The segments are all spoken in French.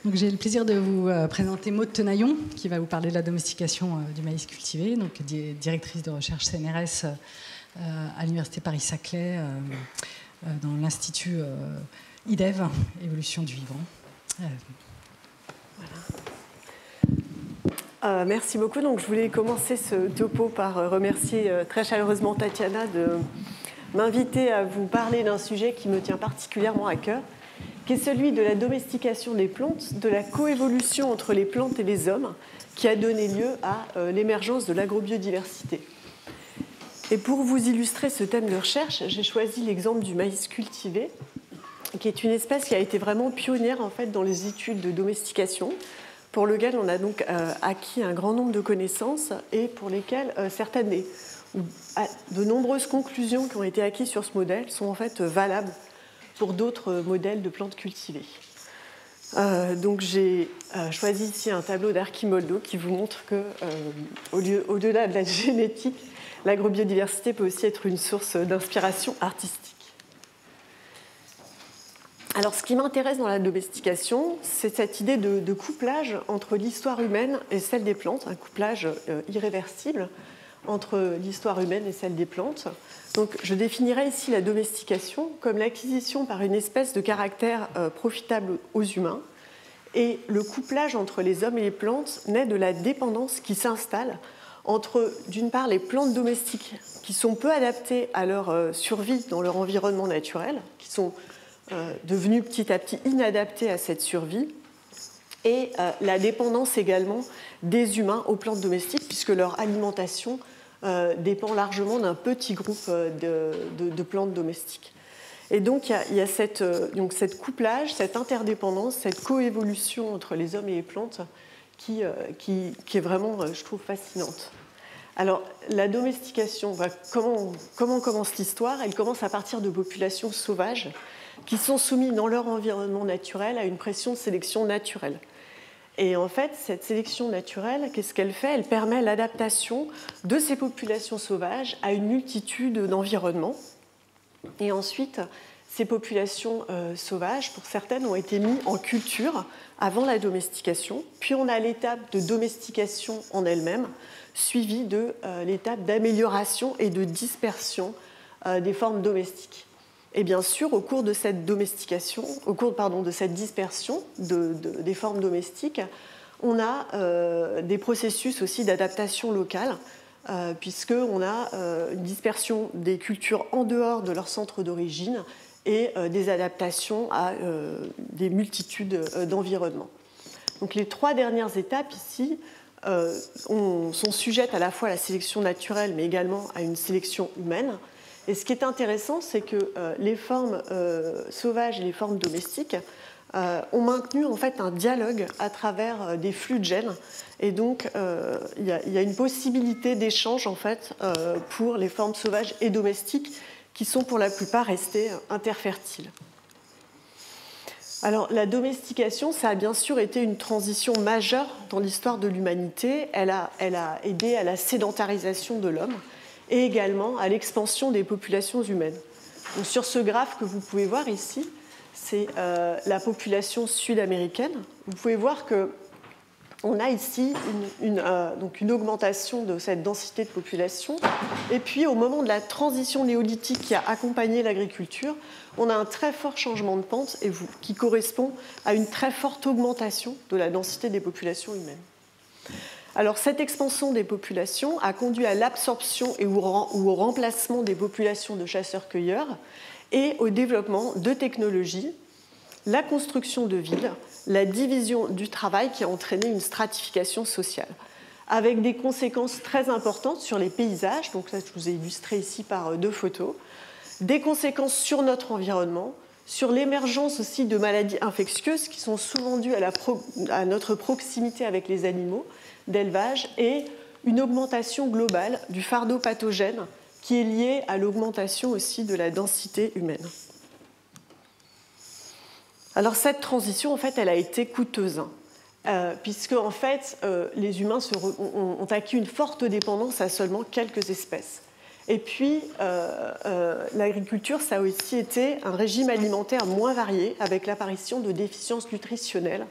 Donc, j'ai le plaisir de vous présenter Maude Tenaillon, qui va vous parler de la domestication du maïs cultivé, donc directrice de recherche CNRS à l'Université Paris-Saclay, dans l'Institut IDEV, Évolution du vivant. Voilà. Merci beaucoup. Donc, je voulais commencer ce topo par remercier très chaleureusement Tatiana de m'inviter à vous parler d'un sujet qui me tient particulièrement à cœur, qui est celui de la domestication des plantes, de la coévolution entre les plantes et les hommes, qui a donné lieu à l'émergence de l'agrobiodiversité. Et pour vous illustrer ce thème de recherche, j'ai choisi l'exemple du maïs cultivé, qui est une espèce qui a été vraiment pionnière en fait, dans les études de domestication, pour lequel on a donc acquis un grand nombre de connaissances et pour lesquelles de nombreuses conclusions qui ont été acquises sur ce modèle sont en fait valables pour d'autres modèles de plantes cultivées. Donc j'ai choisi ici un tableau d'Archimoldo qui vous montre que, au-delà de la génétique, l'agrobiodiversité peut aussi être une source d'inspiration artistique. Alors, ce qui m'intéresse dans la domestication, c'est cette idée de couplage entre l'histoire humaine et celle des plantes, un couplage irréversible entre l'histoire humaine et celle des plantes. Donc, je définirai ici la domestication comme l'acquisition par une espèce de caractère profitable aux humains. Et le couplage entre les hommes et les plantes naît de la dépendance qui s'installe entre, d'une part, les plantes domestiques qui sont peu adaptées à leur survie dans leur environnement naturel, qui sont devenues petit à petit inadaptées à cette survie, et la dépendance également des humains aux plantes domestiques, puisque leur alimentation dépend largement d'un petit groupe de plantes domestiques. Et donc, il y a cette couplage, cette interdépendance, cette coévolution entre les hommes et les plantes qui est vraiment, je trouve, fascinante. Alors, la domestication, comment commence l'histoire? Elle commence à partir de populations sauvages qui sont soumises dans leur environnement naturel à une pression de sélection naturelle. Et en fait, cette sélection naturelle, qu'est-ce qu'elle fait? Elle permet l'adaptation de ces populations sauvages à une multitude d'environnements. Et ensuite, ces populations sauvages, pour certaines, ont été mises en culture avant la domestication. Puis on a l'étape de domestication en elle-même, suivie de l'étape d'amélioration et de dispersion des formes domestiques. Et bien sûr, au cours de cette domestication, de cette dispersion des formes domestiques, on a des processus aussi d'adaptation locale, puisqu'on a une dispersion des cultures en dehors de leur centre d'origine et des adaptations à des multitudes d'environnements. Donc les trois dernières étapes ici sont sujettes à la fois à la sélection naturelle, mais également à une sélection humaine. Et ce qui est intéressant, c'est que les formes sauvages et les formes domestiques ont maintenu en fait un dialogue à travers des flux de gènes. Et donc, il y a une possibilité d'échange en fait pour les formes sauvages et domestiques qui sont pour la plupart restées interfertiles. Alors, la domestication, ça a bien sûr été une transition majeure dans l'histoire de l'humanité. Elle a aidé à la sédentarisation de l'homme et également à l'expansion des populations humaines. Donc, sur ce graphe que vous pouvez voir ici, c'est la population sud-américaine. Vous pouvez voir qu'on a ici une augmentation de cette densité de population. Et puis, au moment de la transition néolithique qui a accompagné l'agriculture, on a un très fort changement de pente qui correspond à une très forte augmentation de la densité des populations humaines. Alors, cette expansion des populations a conduit à l'absorption et au remplacement des populations de chasseurs-cueilleurs et au développement de technologies, la construction de villes, la division du travail qui a entraîné une stratification sociale, avec des conséquences très importantes sur les paysages. Donc là, je vous ai illustré ici par deux photos, des conséquences sur notre environnement, sur l'émergence aussi de maladies infectieuses qui sont souvent dues à notre proximité avec les animaux d'élevage et une augmentation globale du fardeau pathogène qui est lié à l'augmentation aussi de la densité humaine. Alors cette transition, en fait, elle a été coûteuse, puisque en fait, les humains ont acquis une forte dépendance à seulement quelques espèces. Et puis, l'agriculture, ça a aussi été un régime alimentaire moins varié, avec l'apparition de déficiences nutritionnelles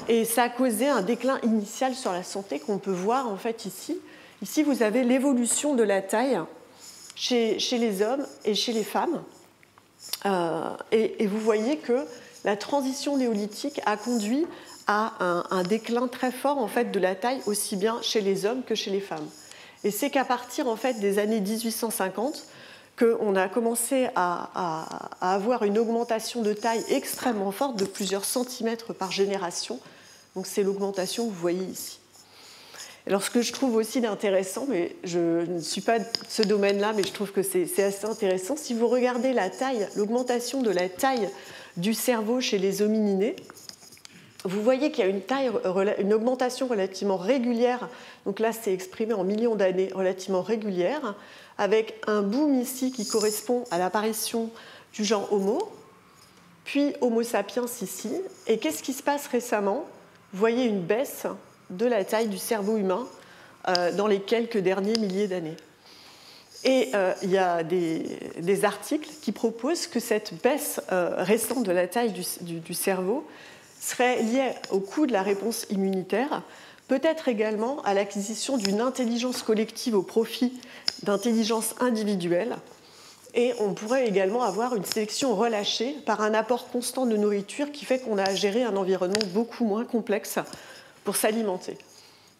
Et ça a causé un déclin initial sur la santé qu'on peut voir en fait ici. Ici, vous avez l'évolution de la taille chez les hommes et chez les femmes. Et vous voyez que la transition néolithique a conduit à un déclin très fort en fait, de la taille, aussi bien chez les hommes que chez les femmes. Et c'est qu'à partir en fait, des années 1850 qu'on a commencé à avoir une augmentation de taille extrêmement forte, de plusieurs centimètres par génération. Donc c'est l'augmentation que vous voyez ici. Alors ce que je trouve aussi intéressant, mais je ne suis pas de ce domaine-là, mais je trouve que c'est assez intéressant, si vous regardez la taille, l'augmentation de la taille du cerveau chez les homininés, vous voyez qu'il y a une augmentation relativement régulière, donc là c'est exprimé en millions d'années, relativement régulière, avec un boom ici qui correspond à l'apparition du genre Homo, puis Homo sapiens ici. Et qu'est-ce qui se passe récemment? Vous voyez une baisse de la taille du cerveau humain dans les quelques derniers milliers d'années. Et il y a des articles qui proposent que cette baisse récente de la taille du cerveau serait liée au coût de la réponse immunitaire, peut-être également à l'acquisition d'une intelligence collective au profit d'intelligence individuelle. Et on pourrait également avoir une sélection relâchée par un apport constant de nourriture qui fait qu'on a à gérer un environnement beaucoup moins complexe pour s'alimenter.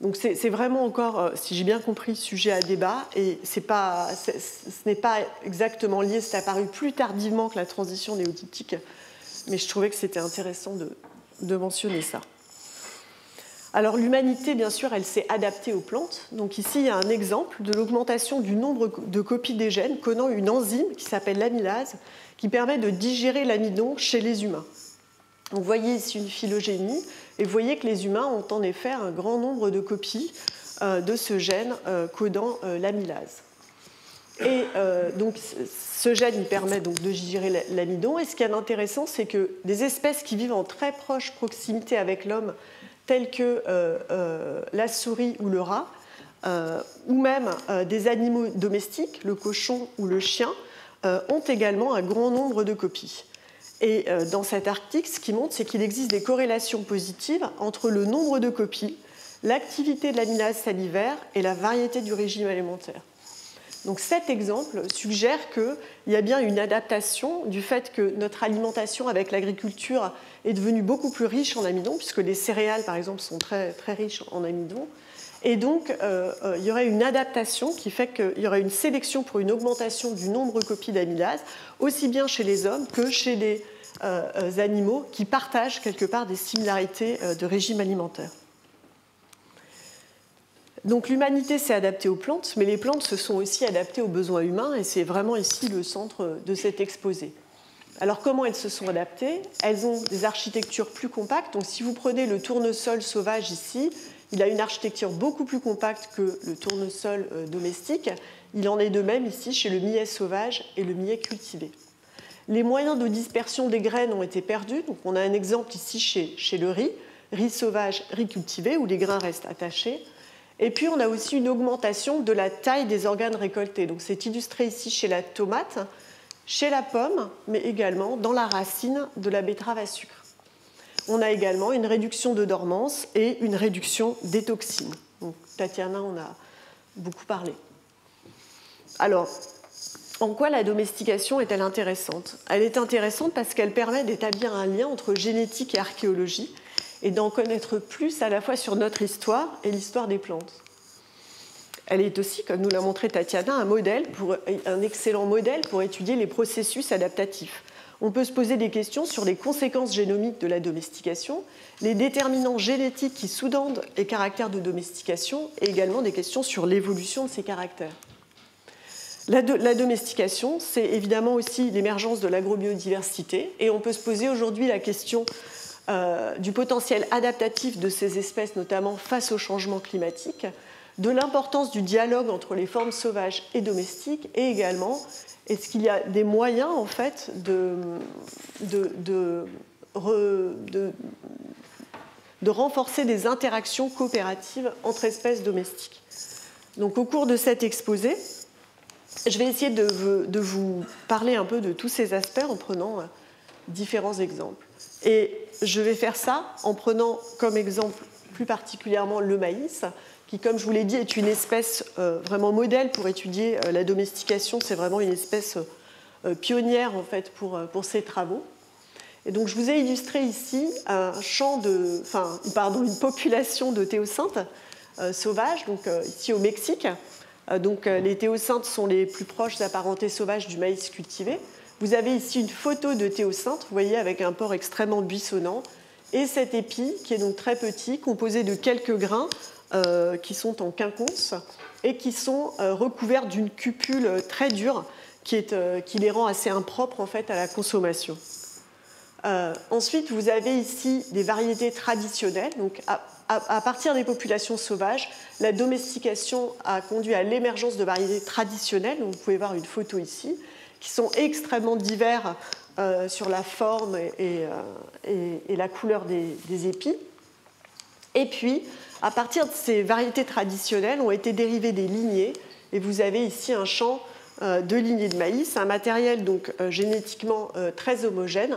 Donc c'est vraiment encore, si j'ai bien compris, sujet à débat, et ce n'est pas exactement lié, c'est apparu plus tardivement que la transition néolithique, mais je trouvais que c'était intéressant de mentionner ça. Alors l'humanité, bien sûr, elle s'est adaptée aux plantes. Donc ici, il y a un exemple de l'augmentation du nombre de copies des gènes codant une enzyme qui s'appelle l'amylase, qui permet de digérer l'amidon chez les humains. Donc vous voyez ici une phylogénie, et vous voyez que les humains ont en effet un grand nombre de copies de ce gène codant l'amylase. Et donc ce gène il permet donc de digérer l'amidon. Et ce qui est intéressant, c'est que des espèces qui vivent en très proche proximité avec l'homme, telles que la souris ou le rat, ou même des animaux domestiques, le cochon ou le chien, ont également un grand nombre de copies. Et dans cet article, ce qui montre, c'est qu'il existe des corrélations positives entre le nombre de copies, l'activité de l'amylase salivaire et la variété du régime alimentaire. Donc cet exemple suggère qu'il y a bien une adaptation du fait que notre alimentation avec l'agriculture est devenue beaucoup plus riche en amidon, puisque les céréales, par exemple, sont très, très riches en amidon. Et donc, il y aurait une adaptation qui fait qu'il y aurait une sélection pour une augmentation du nombre de copies d'amylase, aussi bien chez les hommes que chez les animaux qui partagent quelque part des similarités de régime alimentaire. Donc l'humanité s'est adaptée aux plantes, mais les plantes se sont aussi adaptées aux besoins humains, et c'est vraiment ici le centre de cet exposé. Alors comment elles se sont adaptées? Elles ont des architectures plus compactes. Donc si vous prenez le tournesol sauvage ici, il a une architecture beaucoup plus compacte que le tournesol domestique. Il en est de même ici chez le millet sauvage et le millet cultivé. Les moyens de dispersion des graines ont été perdus. Donc on a un exemple ici chez le riz sauvage, riz cultivé, où les grains restent attachés. Et puis on a aussi une augmentation de la taille des organes récoltés. Donc c'est illustré ici chez la tomate, chez la pomme, mais également dans la racine de la betterave à sucre. On a également une réduction de dormance et une réduction des toxines. Donc, Tatiana en a beaucoup parlé. Alors, en quoi la domestication est-elle intéressante? Elle est intéressante parce qu'elle permet d'établir un lien entre génétique et archéologie et d'en connaître plus à la fois sur notre histoire et l'histoire des plantes. Elle est aussi, comme nous l'a montré Tatiana, un excellent modèle pour étudier les processus adaptatifs. On peut se poser des questions sur les conséquences génomiques de la domestication, les déterminants génétiques qui sous-tendent les caractères de domestication, et également des questions sur l'évolution de ces caractères. La domestication, c'est évidemment aussi l'émergence de l'agrobiodiversité, et on peut se poser aujourd'hui la question du potentiel adaptatif de ces espèces, notamment face au changement climatique, de l'importance du dialogue entre les formes sauvages et domestiques, et également, est-ce qu'il y a des moyens en fait de renforcer des interactions coopératives entre espèces domestiques. Donc au cours de cet exposé, je vais essayer de vous parler un peu de tous ces aspects en prenant différents exemples. Et je vais faire ça en prenant comme exemple plus particulièrement le maïs, qui, comme je vous l'ai dit, est une espèce vraiment modèle pour étudier la domestication. C'est vraiment une espèce pionnière en fait pour ces travaux. Et donc je vous ai illustré ici une population de théocyntes sauvages, donc ici au Mexique. Donc les théocyntes sont les plus proches apparentés sauvages du maïs cultivé. Vous avez ici une photo de théocynte, vous voyez, avec un port extrêmement buissonnant, et cet épi qui est donc très petit, composé de quelques grains qui sont en quinconce et qui sont recouverts d'une cupule très dure qui les rend assez impropres en fait à la consommation. Ensuite, vous avez ici des variétés traditionnelles. Donc, à partir des populations sauvages, la domestication a conduit à l'émergence de variétés traditionnelles. Donc, vous pouvez voir une photo ici, qui sont extrêmement divers sur la forme et la couleur des épis. Et puis, à partir de ces variétés traditionnelles, ont été dérivées des lignées. Et vous avez ici un champ de lignées de maïs, un matériel donc génétiquement très homogène,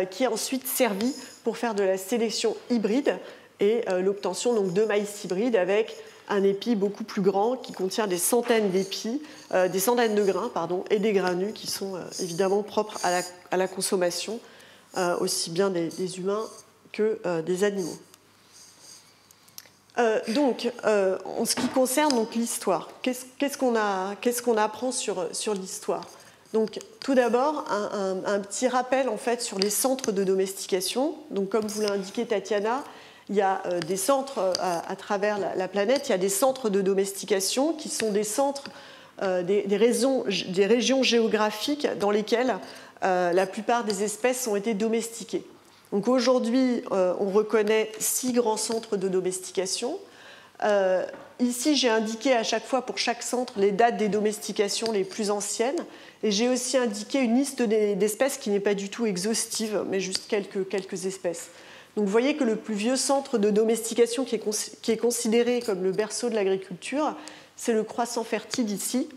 qui est ensuite servi pour faire de la sélection hybride et l'obtention donc de maïs hybride avec un épi beaucoup plus grand qui contient des centaines d'épis, des centaines de grains, et des grains nus qui sont évidemment propres à la consommation, aussi bien des humains que des animaux. En ce qui concerne donc l'histoire, qu'est-ce qu'on apprend sur l'histoire? Donc, tout d'abord, un petit rappel en fait sur les centres de domestication. Donc, comme vous l'a indiqué Tatiana, il y a des centres à travers la planète. Il y a des centres de domestication qui sont des centres, des régions géographiques dans lesquelles la plupart des espèces ont été domestiquées. Donc aujourd'hui, on reconnaît 6 grands centres de domestication. Ici, j'ai indiqué à chaque fois pour chaque centre les dates des domestications les plus anciennes. Et j'ai aussi indiqué une liste d'espèces qui n'est pas du tout exhaustive, mais juste quelques espèces. Donc vous voyez que le plus vieux centre de domestication qui est considéré comme le berceau de l'agriculture, c'est le croissant fertile ici,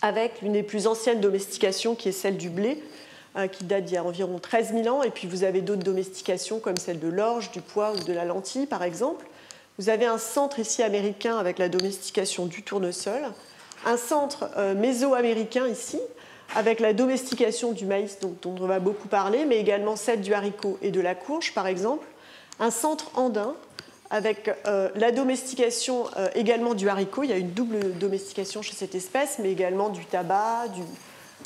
avec l'une des plus anciennes domestications qui est celle du blé, qui date d'il y a environ 13 000 ans. Et puis vous avez d'autres domestications comme celle de l'orge, du pois ou de la lentille, par exemple. Vous avez un centre ici américain avec la domestication du tournesol, un centre mésoaméricain ici, avec la domestication du maïs dont on va beaucoup parler, mais également celle du haricot et de la courge, par exemple. Un centre andin, avec la domestication également du haricot. Il y a une double domestication chez cette espèce, mais également du tabac,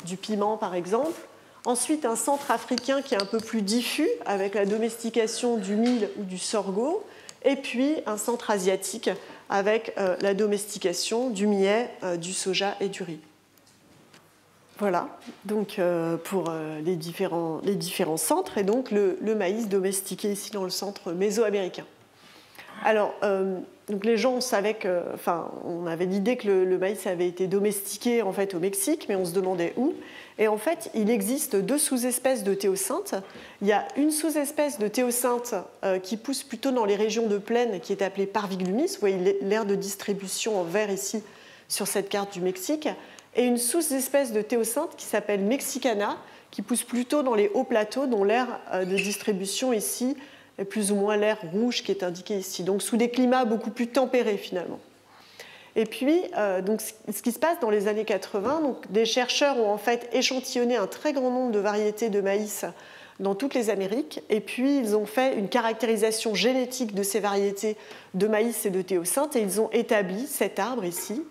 du piment, par exemple. Ensuite, un centre africain qui est un peu plus diffus, avec la domestication du mil ou du sorgho. Et puis, un centre asiatique, avec la domestication du millet, du soja et du riz. Voilà, donc pour les différents centres, et donc le maïs domestiqué ici dans le centre mésoaméricain. Alors, donc les gens on avait l'idée que le maïs avait été domestiqué en fait au Mexique, mais on se demandait où. Et en fait, il existe 2 sous-espèces de théocyntes. Il y a une sous-espèce de théocynte qui pousse plutôt dans les régions de plaine, qui est appelée Parviglumis. Vous voyez l'aire de distribution en vert ici sur cette carte du Mexique. Et une sous-espèce de théocynte qui s'appelle Mexicana, qui pousse plutôt dans les hauts plateaux, dont l'aire de distribution ici est plus ou moins l'aire rouge qui est indiquée ici. Donc sous des climats beaucoup plus tempérés finalement. Et puis, donc, ce qui se passe dans les années 80, donc, des chercheurs ont en fait échantillonné un très grand nombre de variétés de maïs dans toutes les Amériques, et puis ils ont fait une caractérisation génétique de ces variétés de maïs et de théocyntes, et ils ont établi cet arbre ici.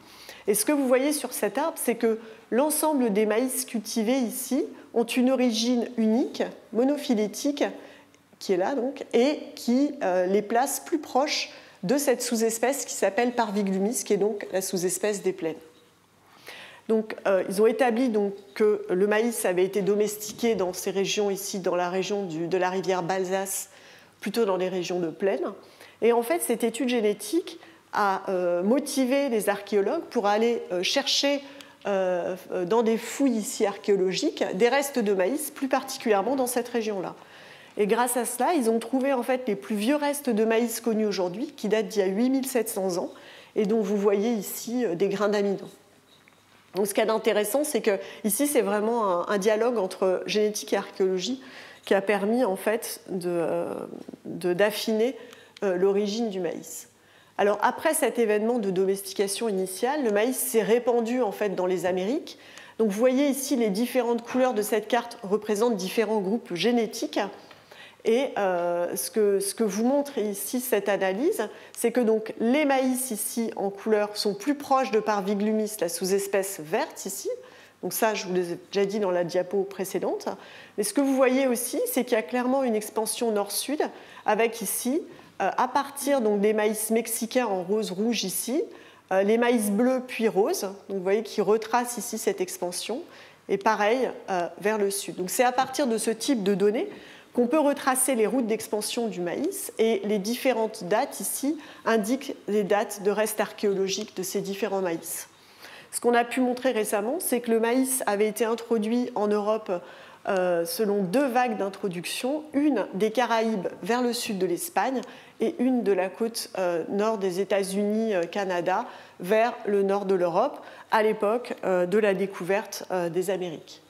Et ce que vous voyez sur cet arbre, c'est que l'ensemble des maïs cultivés ici ont une origine unique, monophylétique, qui est là donc, et qui les place plus proches de cette sous-espèce qui s'appelle Parviglumis, qui est donc la sous-espèce des plaines. Donc, ils ont établi donc, que le maïs avait été domestiqué dans ces régions ici, dans la région de la rivière Balsas, plutôt dans les régions de plaine. Et en fait, cette étude génétique a motivé les archéologues pour aller chercher dans des fouilles ici archéologiques des restes de maïs, plus particulièrement dans cette région-là. Et grâce à cela, ils ont trouvé en fait les plus vieux restes de maïs connus aujourd'hui, qui datent d'il y a 8700 ans, et dont vous voyez ici des grains d'amidon. Donc ce qu'il y a d'intéressant, c'est que ici, c'est vraiment un dialogue entre génétique et archéologie qui a permis en fait d'affiner l'origine du maïs. Alors après cet événement de domestication initiale, le maïs s'est répandu en fait dans les Amériques. Donc vous voyez ici les différentes couleurs de cette carte représentent différents groupes génétiques. Et ce que vous montre ici cette analyse, c'est que donc les maïs ici en couleur sont plus proches de Parviglumis, la sous-espèce verte ici. Donc ça, je vous l'ai déjà dit dans la diapo précédente. Mais ce que vous voyez aussi, c'est qu'il y a clairement une expansion nord-sud, avec ici, à partir donc, des maïs mexicains en rose-rouge ici, les maïs bleus puis roses. Donc vous voyez qu'ils retracent ici cette expansion. Et pareil vers le sud. Donc c'est à partir de ce type de données qu'on peut retracer les routes d'expansion du maïs, et les différentes dates ici indiquent les dates de restes archéologiques de ces différents maïs. Ce qu'on a pu montrer récemment, c'est que le maïs avait été introduit en Europe selon 2 vagues d'introduction, une des Caraïbes vers le sud de l'Espagne et une de la côte nord des États-Unis, Canada, vers le nord de l'Europe, à l'époque de la découverte des Amériques.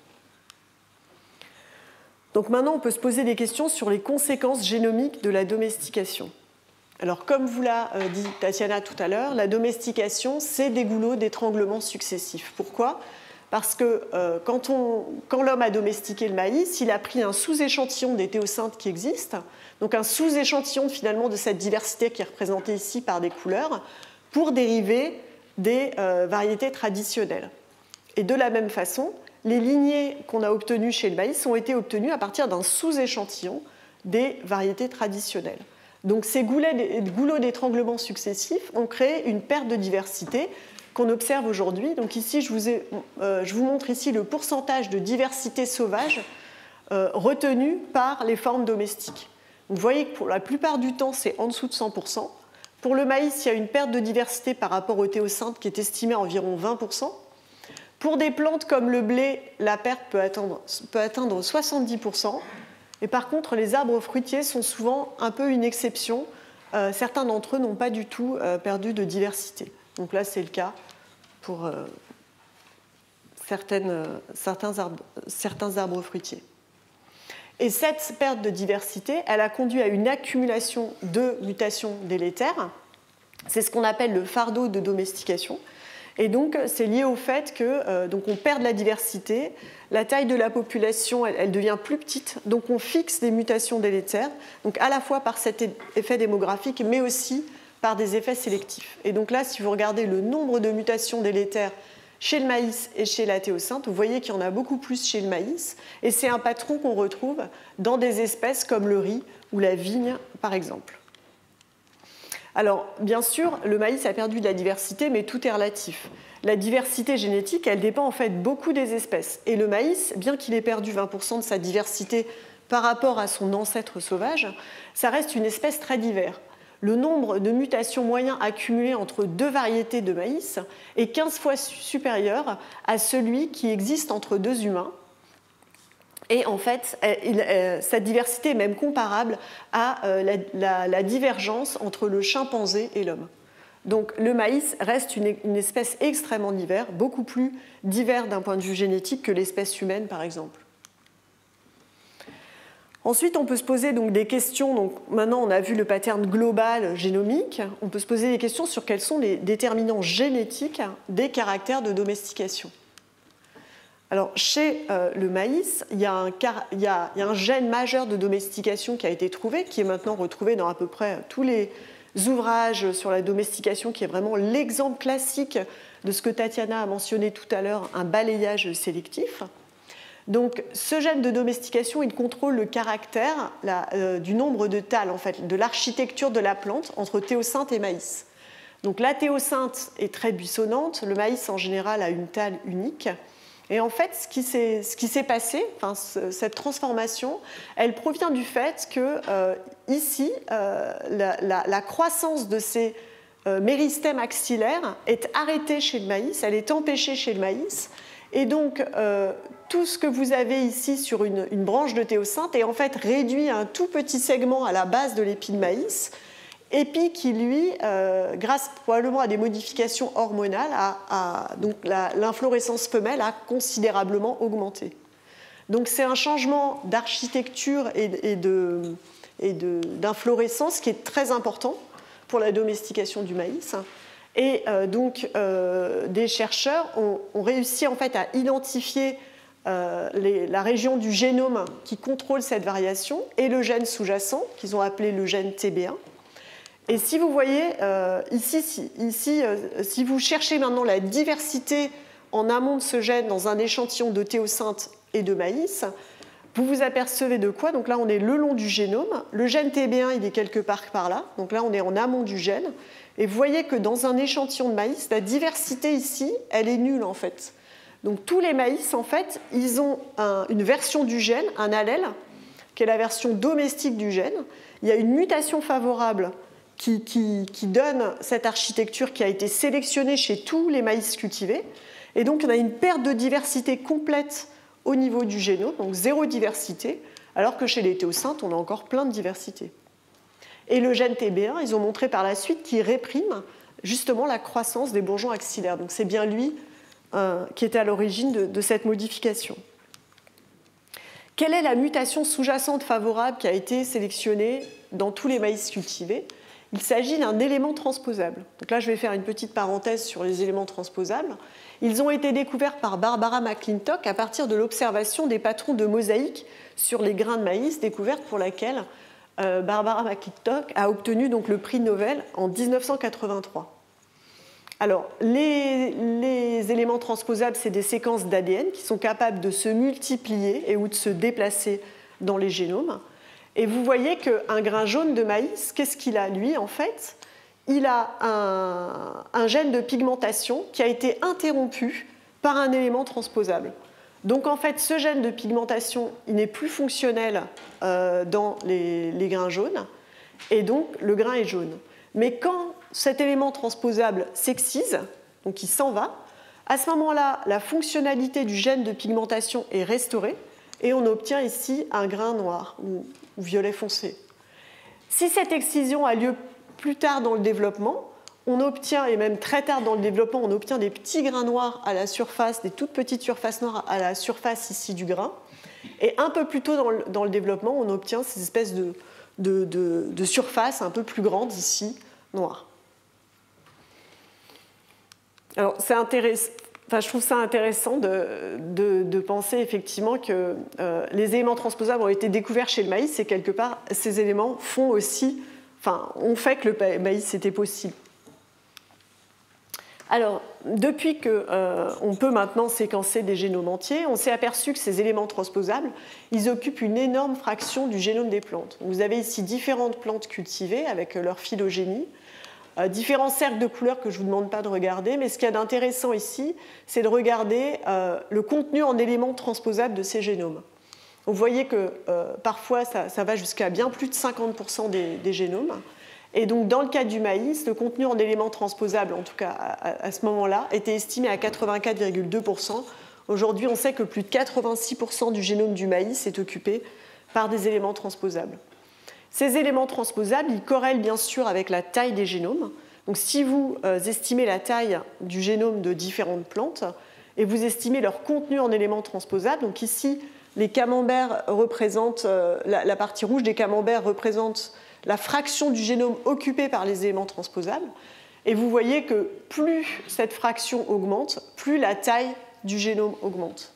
Donc maintenant, on peut se poser des questions sur les conséquences génomiques de la domestication. Alors, comme vous l'a dit Tatiana tout à l'heure, la domestication, c'est des goulots d'étranglement successifs. Pourquoi ? Parce que quand l'homme a domestiqué le maïs, il a pris un sous-échantillon des théocynthes qui existent, donc un sous-échantillon finalement de cette diversité qui est représentée ici par des couleurs, pour dériver des variétés traditionnelles. Et de la même façon, les lignées qu'on a obtenues chez le maïs ont été obtenues à partir d'un sous-échantillon des variétés traditionnelles. Donc ces goulots d'étranglement successifs ont créé une perte de diversité qu'on observe aujourd'hui. Donc ici, je vous montre ici le pourcentage de diversité sauvage retenu par les formes domestiques. Vous voyez que pour la plupart du temps, c'est en dessous de 100%. Pour le maïs, il y a une perte de diversité par rapport au théocynthe qui est estimée à environ 20%. Pour des plantes comme le blé, la perte peut atteindre 70%. Et par contre, les arbres fruitiers sont souvent un peu une exception. Certains d'entre eux n'ont pas du tout perdu de diversité. Donc là, c'est le cas pour certains arbres fruitiers. Et cette perte de diversité, elle a conduit à une accumulation de mutations délétères. C'est ce qu'on appelle le fardeau de domestication. Et donc, c'est lié au fait que donc on perd de la diversité, la taille de la population, elle devient plus petite, donc on fixe des mutations délétères, donc à la fois par cet effet démographique, mais aussi par des effets sélectifs. Et donc là, si vous regardez le nombre de mutations délétères chez le maïs et chez la théocynthe, vous voyez qu'il y en a beaucoup plus chez le maïs, et c'est un patron qu'on retrouve dans des espèces comme le riz ou la vigne, par exemple. Alors, bien sûr, le maïs a perdu de la diversité, mais tout est relatif. La diversité génétique, elle dépend en fait beaucoup des espèces. Et le maïs, bien qu'il ait perdu 20% de sa diversité par rapport à son ancêtre sauvage, ça reste une espèce très diverse. Le nombre de mutations moyens accumulés entre 2 variétés de maïs est 15 fois supérieur à celui qui existe entre 2 humains. Et en fait, cette diversité est même comparable à la divergence entre le chimpanzé et l'homme. Donc le maïs reste une espèce extrêmement diverse, beaucoup plus diverse d'un point de vue génétique que l'espèce humaine, par exemple. Ensuite, on peut se poser donc des questions. Donc, maintenant, on a vu le pattern global génomique. On peut se poser des questions sur quels sont les déterminants génétiques des caractères de domestication. Alors, chez le maïs, il y a un gène majeur de domestication qui a été trouvé, qui est maintenant retrouvé dans à peu près tous les ouvrages sur la domestication, qui est vraiment l'exemple classique de ce que Tatiana a mentionné tout à l'heure, un balayage sélectif. Donc, ce gène de domestication, il contrôle le caractère du nombre de thalles, en fait, de l'architecture de la plante entre théocynthe et maïs. Donc, la théocynthe est très buissonnante, le maïs en général a une thalle unique. Et en fait, ce qui s'est passé, cette transformation, elle provient du fait que ici, la croissance de ces méristèmes axillaires est arrêtée chez le maïs, elle est empêchée chez le maïs. Et donc, tout ce que vous avez ici sur une branche de théocynthe est en fait réduit à un tout petit segment à la base de l'épi de maïs, épi qui, lui, grâce probablement à des modifications hormonales, donc l'inflorescence femelle a considérablement augmenté. Donc c'est un changement d'architecture et d'inflorescence qui est très important pour la domestication du maïs. Et donc des chercheurs ont réussi en fait à identifier la région du génome qui contrôle cette variation et le gène sous-jacent qu'ils ont appelé le gène TB1. Et si vous voyez ici, si vous cherchez maintenant la diversité en amont de ce gène dans un échantillon de théocynthe et de maïs, vous vous apercevez de quoi? Donc là, on est le long du génome. Le gène TB1, il est quelque part par là. Donc là, on est en amont du gène. Et vous voyez que dans un échantillon de maïs, la diversité ici, elle est nulle en fait. Donc tous les maïs, en fait, ils ont une version du gène, un allèle, qui est la version domestique du gène. Il y a une mutation favorable qui donne cette architecture qui a été sélectionnée chez tous les maïs cultivés. Et donc on a une perte de diversité complète au niveau du génome, donc zéro diversité, alors que chez les théocynthes, on a encore plein de diversité. Et le gène TB1, ils ont montré par la suite qu'il réprime justement la croissance des bourgeons axillaires. Donc c'est bien lui qui était à l'origine de cette modification. Quelle est la mutation sous-jacente favorable qui a été sélectionnée dans tous les maïs cultivés? Il s'agit d'un élément transposable. Donc là, je vais faire une petite parenthèse sur les éléments transposables. Ils ont été découverts par Barbara McClintock à partir de l'observation des patrons de mosaïque sur les grains de maïs, découverte pour laquelle Barbara McClintock a obtenu donc le prix Nobel en 1983. Alors, les éléments transposables, c'est des séquences d'ADN qui sont capables de se multiplier et ou de se déplacer dans les génomes. Et vous voyez qu'un grain jaune de maïs, qu'est-ce qu'il a, lui, en fait? Il a un gène de pigmentation qui a été interrompu par un élément transposable. Donc, en fait, ce gène de pigmentation, il n'est plus fonctionnel dans les grains jaunes, et donc le grain est jaune. Mais quand cet élément transposable s'excise, donc il s'en va, à ce moment-là, la fonctionnalité du gène de pigmentation est restaurée, et on obtient ici un grain noir ou violet foncé. Si cette excision a lieu plus tard dans le développement, on obtient, et même très tard dans le développement, on obtient des petits grains noirs à la surface, des toutes petites surfaces noires à la surface ici du grain. Et un peu plus tôt dans le développement, on obtient ces espèces de surfaces un peu plus grandes ici, noires. Alors, c'est intéressant. Enfin, je trouve ça intéressant de penser effectivement que les éléments transposables ont été découverts chez le maïs et quelque part, ces éléments ont fait que le maïs était possible. Alors, depuis qu'on peut maintenant séquencer des génomes entiers, on s'est aperçu que ces éléments transposables, ils occupent une énorme fraction du génome des plantes. Vous avez ici différentes plantes cultivées avec leur phylogénie, différents cercles de couleurs que je ne vous demande pas de regarder, mais ce qu'il y a d'intéressant ici, c'est de regarder le contenu en éléments transposables de ces génomes. Vous voyez que parfois, ça va jusqu'à bien plus de 50% des génomes. Et donc, dans le cas du maïs, le contenu en éléments transposables, en tout cas à ce moment-là, était estimé à 84,2%. Aujourd'hui, on sait que plus de 86% du génome du maïs est occupé par des éléments transposables. Ces éléments transposables, ils corrèlent bien sûr avec la taille des génomes. Donc, si vous estimez la taille du génome de différentes plantes et vous estimez leur contenu en éléments transposables, donc ici, les camemberts représentent, la partie rouge des camemberts représente la fraction du génome occupée par les éléments transposables. Et vous voyez que plus cette fraction augmente, plus la taille du génome augmente.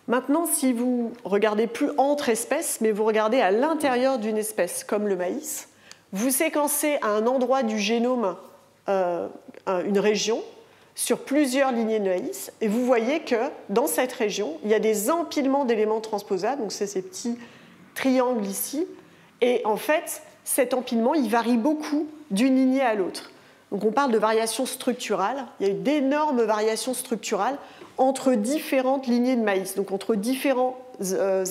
Maintenant, si vous regardez plus entre espèces, mais vous regardez à l'intérieur d'une espèce, comme le maïs, vous séquencez à un endroit du génome une région sur plusieurs lignées de maïs, et vous voyez que dans cette région, il y a des empilements d'éléments transposables, donc c'est ces petits triangles ici, et en fait, cet empilement, il varie beaucoup d'une lignée à l'autre. Donc on parle de variations structurales, il y a eu d'énormes variations structurales entre différentes lignées de maïs, donc entre différents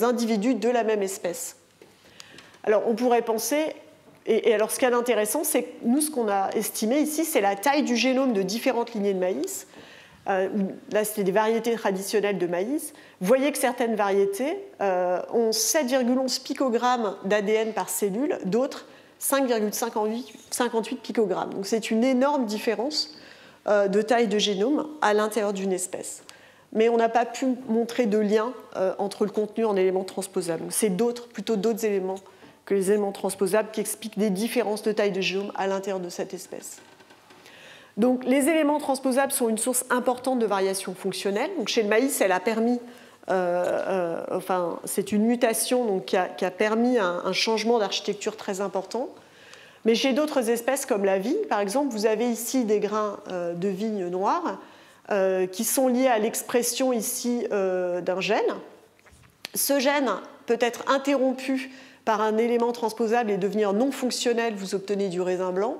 individus de la même espèce. Alors on pourrait penser, et alors ce qui est intéressant, c'est que nous, ce qu'on a estimé ici, c'est la taille du génome de différentes lignées de maïs. Là, c'est des variétés traditionnelles de maïs. Vous voyez que certaines variétés ont 7,11 picogrammes d'ADN par cellule, d'autres 5,58 picogrammes. Donc c'est une énorme différence de taille de génome à l'intérieur d'une espèce. mais on n'a pas pu montrer de lien entre le contenu en éléments transposables. C'est plutôt d'autres éléments que les éléments transposables qui expliquent des différences de taille de génome à l'intérieur de cette espèce. Donc, les éléments transposables sont une source importante de variation fonctionnelle. Donc, chez le maïs, elle a permis, c'est une mutation donc, qui a permis un changement d'architecture très important. Mais chez d'autres espèces comme la vigne, par exemple, vous avez ici des grains de vigne noire qui sont liés à l'expression ici d'un gène. Ce gène peut être interrompu par un élément transposable et devenir non fonctionnel, vous obtenez du raisin blanc.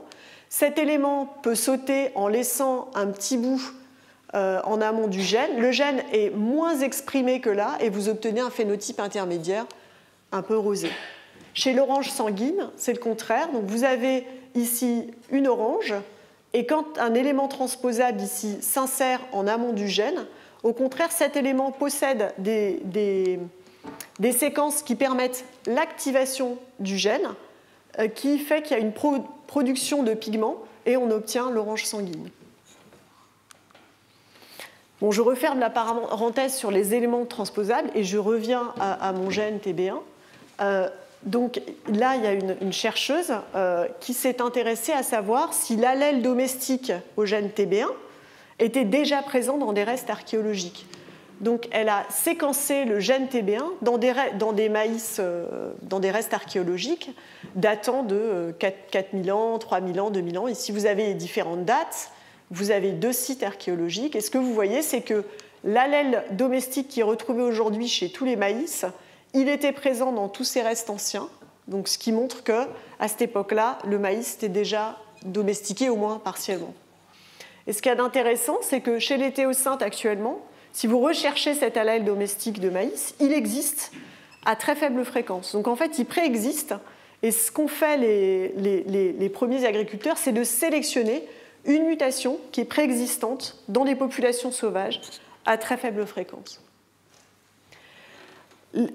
Cet élément peut sauter en laissant un petit bout en amont du gène. Le gène est moins exprimé que là et vous obtenez un phénotype intermédiaire un peu rosé. Chez l'orange sanguine, c'est le contraire. Donc vous avez ici une orange et quand un élément transposable ici s'insère en amont du gène, au contraire, cet élément possède des séquences qui permettent l'activation du gène qui fait qu'il y a une production de pigments et on obtient l'orange sanguine. Bon, je referme la parenthèse sur les éléments transposables et je reviens à mon gène TB1. Donc là, il y a une chercheuse qui s'est intéressée à savoir si l'allèle domestique au gène TB1 était déjà présent dans des restes archéologiques. Donc elle a séquencé le gène TB1 dans des maïs, dans des restes archéologiques datant de 4000 ans, 3000 ans, 2000 ans. Ici, vous avez différentes dates. Vous avez 2 sites archéologiques. Et ce que vous voyez, c'est que l'allèle domestique qui est retrouvé aujourd'hui chez tous les maïs, il était présent dans tous ces restes anciens. Donc, ce qui montre qu'à cette époque-là, le maïs était déjà domestiqué, au moins partiellement. Et ce qu'il y a d'intéressant, c'est que chez les théosyntes actuellement, si vous recherchez cet allèle domestique de maïs, il existe à très faible fréquence. Donc en fait, il préexiste. Et ce qu'ont fait les premiers agriculteurs, c'est de sélectionner une mutation qui est préexistante dans des populations sauvages à très faible fréquence.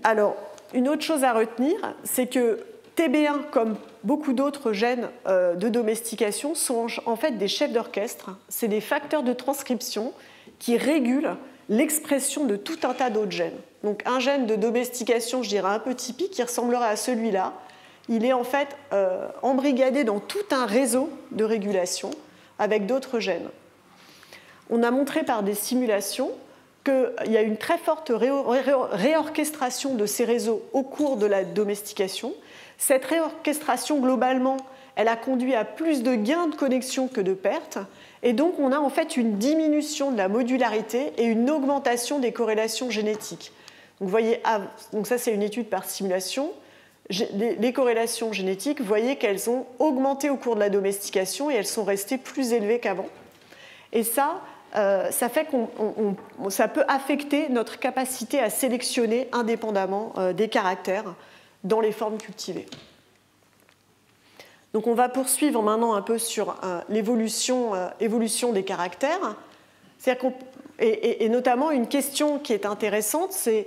Alors, une autre chose à retenir, c'est que TB1, comme beaucoup d'autres gènes de domestication, sont en fait des chefs d'orchestre. C'est des facteurs de transcription qui régulent l'expression de tout un tas d'autres gènes. Donc un gène de domestication, je dirais un peu typique, qui ressemblerait à celui-là, il est en fait embrigadé dans tout un réseau de régulation avec d'autres gènes. On a montré par des simulations qu'il y a une très forte réorchestration de ces réseaux au cours de la domestication. Cette réorchestration, globalement, elle a conduit à plus de gains de connexion que de pertes. Et donc, on a en fait une diminution de la modularité et une augmentation des corrélations génétiques. Donc, vous voyez, donc ça, c'est une étude par simulation. Les corrélations génétiques, vous voyez qu'elles ont augmenté au cours de la domestication et elles sont restées plus élevées qu'avant. Et ça fait ça peut affecter notre capacité à sélectionner indépendamment des caractères dans les formes cultivées. Donc on va poursuivre maintenant un peu sur l'évolution des caractères. Et notamment une question qui est intéressante, c'est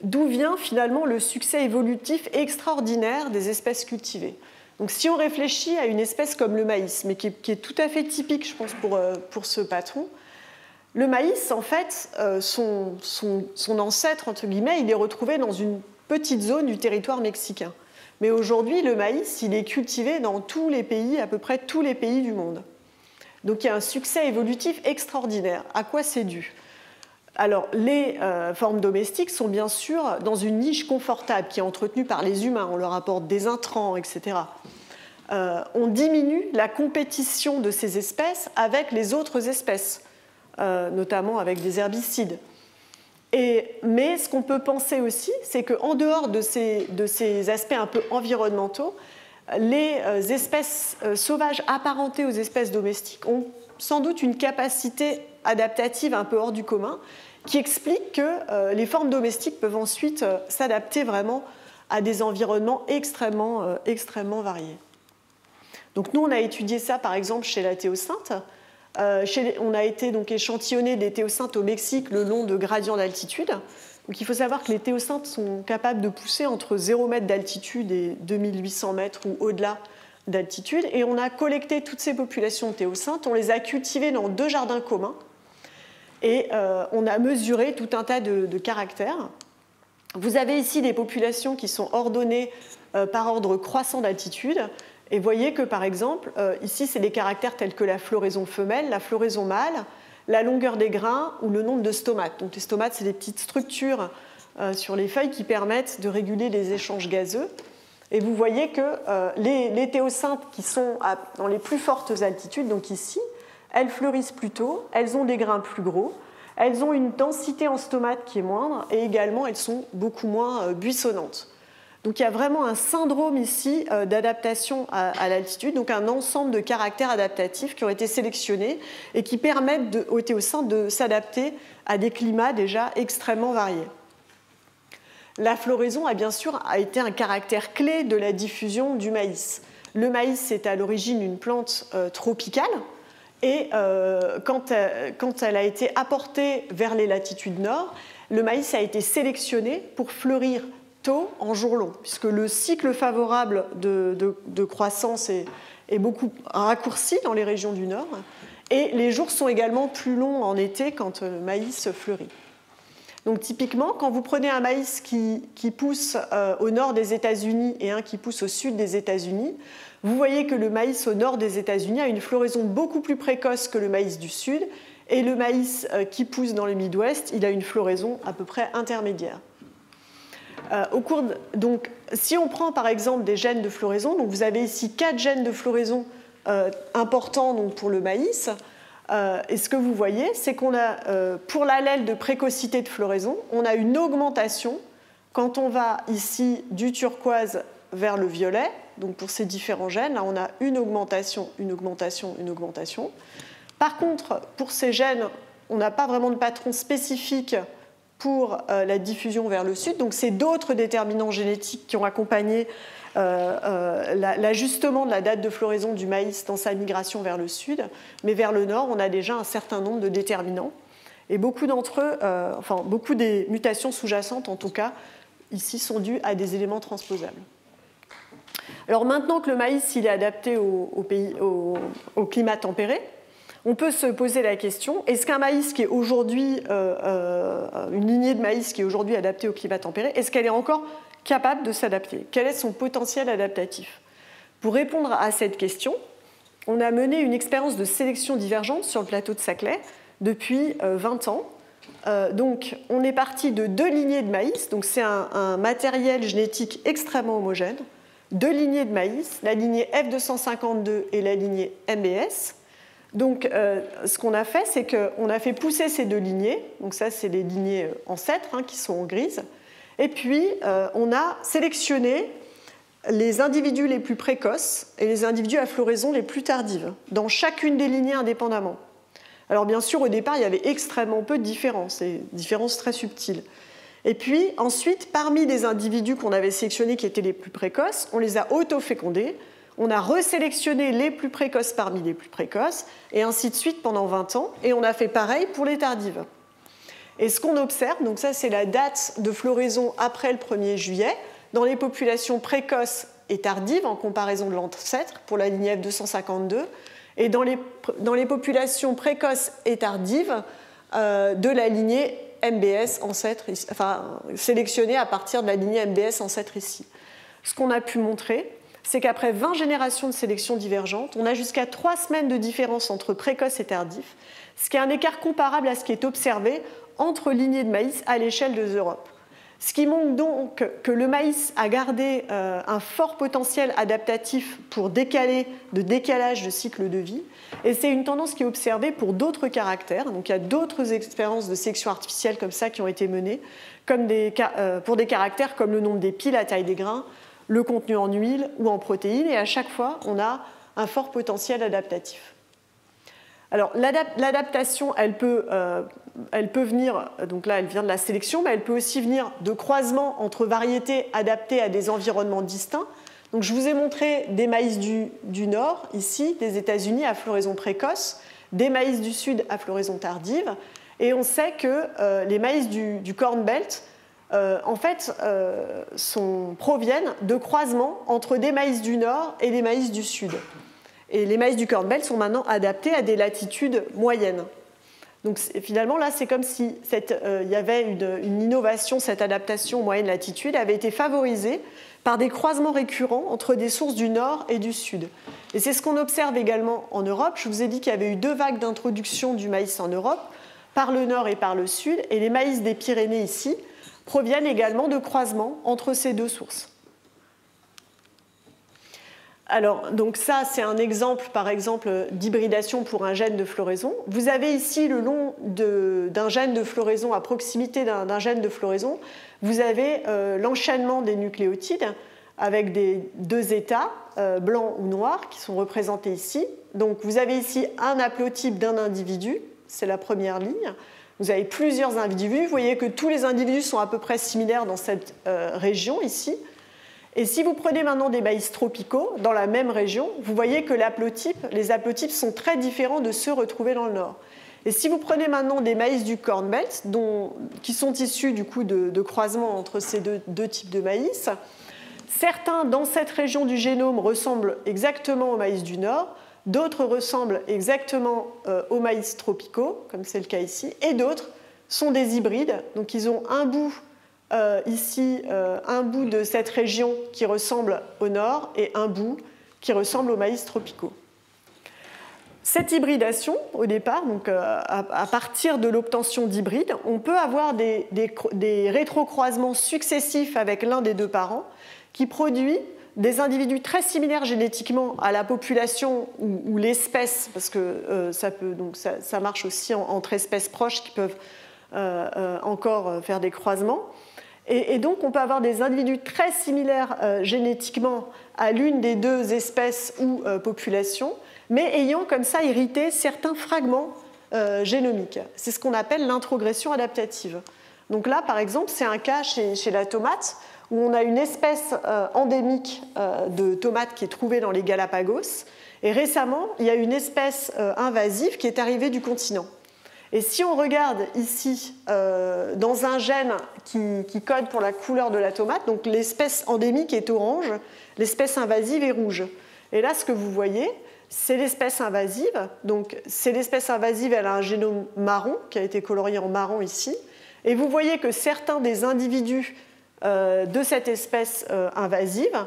d'où vient finalement le succès évolutif extraordinaire des espèces cultivées. Donc si on réfléchit à une espèce comme le maïs, mais qui est tout à fait typique, je pense, pour ce patron, le maïs, en fait, son ancêtre, entre guillemets, il est retrouvé dans une petite zone du territoire mexicain. Mais aujourd'hui, le maïs, il est cultivé dans tous les pays, à peu près tous les pays du monde. Donc il y a un succès évolutif extraordinaire. À quoi c'est dû ? Alors, les formes domestiques sont bien sûr dans une niche confortable qui est entretenue par les humains. On leur apporte des intrants, etc. On diminue la compétition de ces espèces avec les autres espèces, notamment avec des herbicides. Mais ce qu'on peut penser aussi, c'est qu'en dehors de ces aspects un peu environnementaux, les espèces sauvages apparentées aux espèces domestiques ont sans doute une capacité adaptative un peu hors du commun qui explique que les formes domestiques peuvent ensuite s'adapter vraiment à des environnements extrêmement variés. Donc nous, on a étudié ça par exemple chez la théosynte. On a été donc échantillonner des théosyntes au Mexique le long de gradients d'altitude. Donc il faut savoir que les théosyntes sont capables de pousser entre 0 m d'altitude et 2800 mètres ou au-delà d'altitude. Et on a collecté toutes ces populations de théosyntes, on les a cultivées dans 2 jardins communs. Et on a mesuré tout un tas de caractères. Vous avez ici des populations qui sont ordonnées par ordre croissant d'altitude. Et vous voyez que, par exemple, ici, c'est des caractères tels que la floraison femelle, la floraison mâle, la longueur des grains ou le nombre de stomates. Donc les stomates, c'est des petites structures sur les feuilles qui permettent de réguler les échanges gazeux. Et vous voyez que les théocyntes qui sont dans les plus fortes altitudes, donc ici, elles fleurissent plus tôt, elles ont des grains plus gros, elles ont une densité en stomates qui est moindre et également elles sont beaucoup moins buissonnantes. Donc il y a vraiment un syndrome ici d'adaptation à l'altitude, donc un ensemble de caractères adaptatifs qui ont été sélectionnés et qui permettent aux théocyntes de s'adapter à des climats déjà extrêmement variés. La floraison bien sûr a été un caractère clé de la diffusion du maïs. Le maïs c'est à l'origine une plante tropicale et quand elle a été apportée vers les latitudes nord, le maïs a été sélectionné pour fleurir tôt en jour long, puisque le cycle favorable de croissance est beaucoup raccourci dans les régions du nord et les jours sont également plus longs en été quand le maïs fleurit. Donc typiquement, quand vous prenez un maïs qui pousse au nord des États-Unis et un qui pousse au sud des États-Unis, vous voyez que le maïs au nord des États-Unis a une floraison beaucoup plus précoce que le maïs du sud, et le maïs qui pousse dans le Midwest, il a une floraison à peu près intermédiaire. Donc, si on prend par exemple des gènes de floraison, donc vous avez ici 4 gènes de floraison importants donc, pour le maïs. Et ce que vous voyez, c'est qu'on a, pour l'allèle de précocité de floraison, on a une augmentation quand on va ici du turquoise vers le violet. Donc pour ces différents gènes, là on a une augmentation, une augmentation, une augmentation. Par contre, pour ces gènes, on n'a pas vraiment de patron spécifique pour la diffusion vers le sud. Donc c'est d'autres déterminants génétiques qui ont accompagné l'ajustement de la date de floraison du maïs dans sa migration vers le sud, mais vers le nord, on a déjà un certain nombre de déterminants. Et beaucoup d'entre eux, beaucoup des mutations sous-jacentes en tout cas, ici sont dues à des éléments transposables. Alors maintenant que le maïs il est adapté au climat tempéré, on peut se poser la question, est-ce qu'un maïs qui est aujourd'hui, une lignée de maïs qui est aujourd'hui adaptée au climat tempéré, est-ce qu'elle est encore capable de s'adapter? Quel est son potentiel adaptatif? Pour répondre à cette question, on a mené une expérience de sélection divergente sur le plateau de Saclay depuis 20 ans. Donc, on est parti de 2 lignées de maïs, donc c'est un matériel génétique extrêmement homogène, 2 lignées de maïs, la lignée F252 et la lignée MBS. Donc, ce qu'on a fait, c'est qu'on a fait pousser ces 2 lignées, donc ça, c'est les lignées ancêtres qui sont en grise. Et puis, on a sélectionné les individus les plus précoces et les individus à floraison les plus tardives, dans chacune des lignées indépendamment. Alors bien sûr, au départ, il y avait extrêmement peu de différences, et différences très subtiles. Et puis, ensuite, parmi les individus qu'on avait sélectionnés qui étaient les plus précoces, on les a auto-fécondés, on a resélectionné les plus précoces parmi les plus précoces, et ainsi de suite pendant 20 ans, et on a fait pareil pour les tardives. Et ce qu'on observe, donc ça c'est la date de floraison après le 1er juillet, dans les populations précoces et tardives en comparaison de l'ancêtre pour la lignée F252, et dans les populations précoces et tardives de la lignée MBS ancêtre, sélectionnée à partir de la lignée MBS ancêtre ici. Ce qu'on a pu montrer, c'est qu'après 20 générations de sélection divergente, on a jusqu'à 3 semaines de différence entre précoce et tardif, ce qui est un écart comparable à ce qui est observé entre lignées de maïs à l'échelle de l'Europe. Ce qui montre donc que le maïs a gardé un fort potentiel adaptatif pour décalage de cycle de vie, et c'est une tendance qui est observée pour d'autres caractères. Donc il y a d'autres expériences de sélection artificielle comme ça qui ont été menées, pour des caractères comme le nombre d'épis, la taille des grains, le contenu en huile ou en protéines, et à chaque fois on a un fort potentiel adaptatif. Alors l'adaptation, elle peut venir, donc là elle vient de la sélection, mais elle peut aussi venir de croisements entre variétés adaptées à des environnements distincts. Donc je vous ai montré des maïs du nord, ici, des États-Unis à floraison précoce, des maïs du sud à floraison tardive, et on sait que les maïs du Corn Belt en fait, proviennent de croisements entre des maïs du nord et des maïs du sud. Et les maïs du Corn Belt sont maintenant adaptés à des latitudes moyennes. Donc finalement, là, c'est comme si il y avait une innovation, cette adaptation moyenne latitude avait été favorisée par des croisements récurrents entre des sources du nord et du sud. Et c'est ce qu'on observe également en Europe. Je vous ai dit qu'il y avait eu 2 vagues d'introduction du maïs en Europe, par le nord et par le sud, et les maïs des Pyrénées ici proviennent également de croisements entre ces 2 sources. Alors, donc ça, c'est un exemple, par exemple, d'hybridation pour un gène de floraison. Vous avez ici, le long d'un gène de floraison, à proximité d'un gène de floraison, vous avez l'enchaînement des nucléotides avec des 2 états, blanc ou noir, qui sont représentés ici. Donc, vous avez ici un haplotype d'un individu, c'est la première ligne. Vous avez plusieurs individus. Vous voyez que tous les individus sont à peu près similaires dans cette région ici. Et si vous prenez maintenant des maïs tropicaux dans la même région, vous voyez que les haplotypes sont très différents de ceux retrouvés dans le nord. Et si vous prenez maintenant des maïs du Corn Belt, qui sont issus du coup de croisements entre ces deux types de maïs, certains dans cette région du génome ressemblent exactement au maïs du nord, d'autres ressemblent exactement aux maïs tropicaux, comme c'est le cas ici, et d'autres sont des hybrides. Donc ils ont un bout ici, un bout de cette région qui ressemble au nord et un bout qui ressemble aux maïs tropicaux. Cette hybridation, au départ, donc à partir de l'obtention d'hybrides, on peut avoir des rétrocroisements successifs avec l'un des 2 parents qui produit des individus très similaires génétiquement à la population ou l'espèce, parce que ça marche aussi entre espèces proches qui peuvent encore faire des croisements. Et donc, on peut avoir des individus très similaires génétiquement à l'une des 2 espèces ou populations, mais ayant comme ça hérité certains fragments génomiques. C'est ce qu'on appelle l'introgression adaptative. Donc là, par exemple, c'est un cas chez la tomate, où on a une espèce endémique de tomate qui est trouvée dans les Galapagos. Et récemment, il y a une espèce invasive qui est arrivée du continent. Et si on regarde ici, dans un gène qui code pour la couleur de la tomate, donc l'espèce endémique est orange, l'espèce invasive est rouge. Et là, ce que vous voyez, c'est l'espèce invasive. Donc, c'est l'espèce invasive, elle a un génome marron, qui a été colorié en marron ici. Et vous voyez que certains des individus de cette espèce invasive,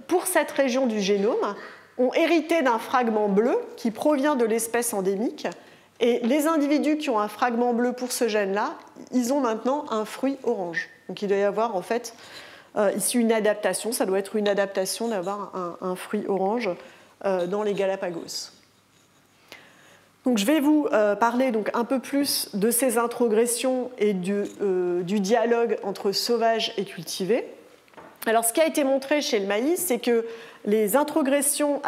pour cette région du génome, ont hérité d'un fragment bleu qui provient de l'espèce endémique. Et les individus qui ont un fragment bleu pour ce gène-là, ils ont maintenant un fruit orange. Donc il doit y avoir en fait ici une adaptation, ça doit être une adaptation d'avoir un fruit orange dans les Galapagos. Donc je vais vous parler donc un peu plus de ces introgressions et du dialogue entre sauvage et cultivé. Alors ce qui a été montré chez le maïs, c'est que les introgressions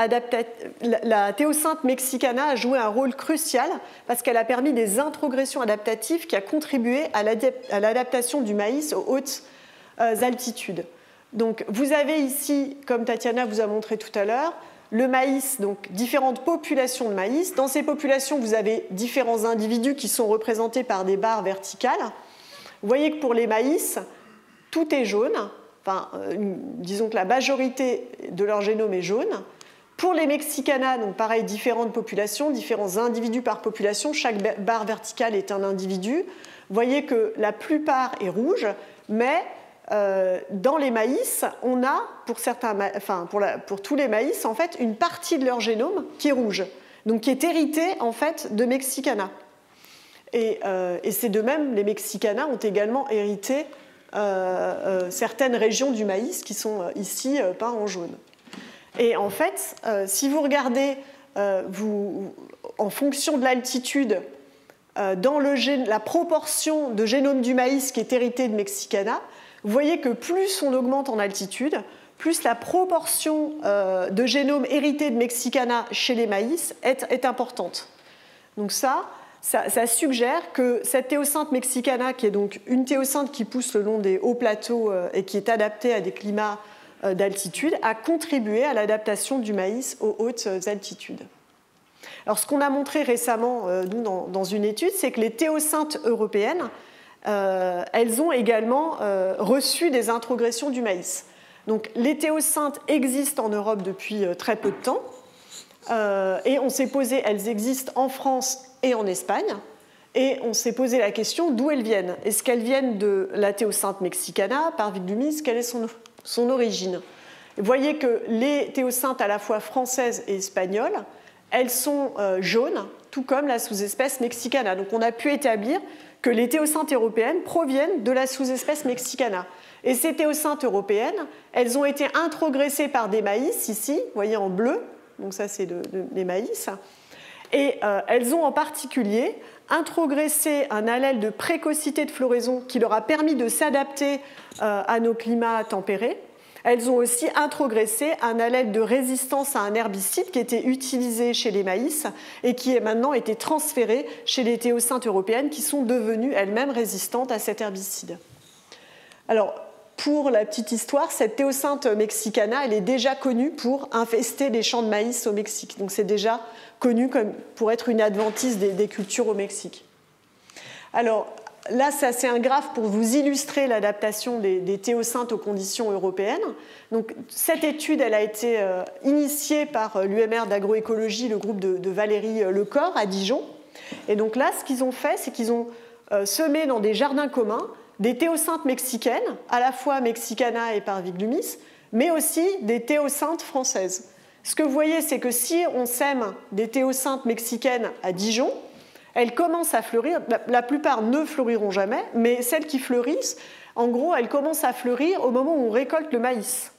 la théocynthe mexicana a joué un rôle crucial parce qu'elle a permis des introgressions adaptatives qui a contribué à l'adaptation du maïs aux hautes altitudes. Donc vous avez ici, comme Tatiana vous a montré tout à l'heure, le maïs, donc différentes populations de maïs. Dans ces populations, vous avez différents individus qui sont représentés par des barres verticales. Vous voyez que pour les maïs, tout est jaune. Enfin, disons que la majorité de leur génome est jaune. Pour les Mexicana, donc pareil, différentes populations, différents individus par population, chaque barre verticale est un individu. Vous voyez que la plupart est rouge, mais dans les maïs, on a, pour tous les maïs, en fait, une partie de leur génome qui est rouge, donc qui est héritée en fait, de Mexicana. Et c'est de même, les Mexicana ont également hérité certaines régions du maïs qui sont ici peintes en jaune. Et en fait, si vous regardez en fonction de l'altitude, dans la proportion de génome du maïs qui est hérité de Mexicana, vous voyez que plus on augmente en altitude, plus la proportion de génome hérité de Mexicana chez les maïs est importante. Donc ça suggère que cette théocynthe mexicana, qui est donc une théocynthe qui pousse le long des hauts plateaux et qui est adaptée à des climats d'altitude, a contribué à l'adaptation du maïs aux hautes altitudes. Alors, ce qu'on a montré récemment, nous, dans une étude, c'est que les théocynthes européennes, elles ont également reçu des introgressions du maïs. Donc, les théocynthes existent en Europe depuis très peu de temps. Et on s'est posé, elles existent en France et en Espagne. Et on s'est posé la question d'où elles viennent. Est-ce qu'elles viennent de la théocinthe mexicana, Parviglumis? Quelle est son origine? Vous voyez que les théocinthes à la fois françaises et espagnoles, elles sont jaunes, tout comme la sous-espèce mexicana. Donc on a pu établir que les théocinthes européennes proviennent de la sous-espèce mexicana. Et ces théocinthes européennes, elles ont été introgressées par des maïs, ici, vous voyez en bleu, donc ça c'est des maïs, et elles ont en particulier introgressé un allèle de précocité de floraison qui leur a permis de s'adapter à nos climats tempérés. Elles ont aussi introgressé un allèle de résistance à un herbicide qui était utilisé chez les maïs et qui est maintenant été transféré chez les théocinthes européennes qui sont devenues elles-mêmes résistantes à cet herbicide. Alors, pour la petite histoire, cette théocinthe mexicana, elle est déjà connue pour infester les champs de maïs au Mexique. Donc c'est déjà connu comme pour être une adventice des cultures au Mexique. Alors, là, c'est un graphe pour vous illustrer l'adaptation des théocinthes aux conditions européennes. Donc, cette étude, elle a été initiée par l'UMR d'agroécologie, le groupe de Valérie Lecor à Dijon. Et donc là, ce qu'ils ont fait, c'est qu'ils ont semé dans des jardins communs des théocinthes mexicaines, à la fois Mexicana et Parviglumis, mais aussi des théocinthes françaises. Ce que vous voyez, c'est que si on sème des théocinthes mexicaines à Dijon, elles commencent à fleurir. La plupart ne fleuriront jamais, mais celles qui fleurissent, en gros, elles commencent à fleurir au moment où on récolte le maïs.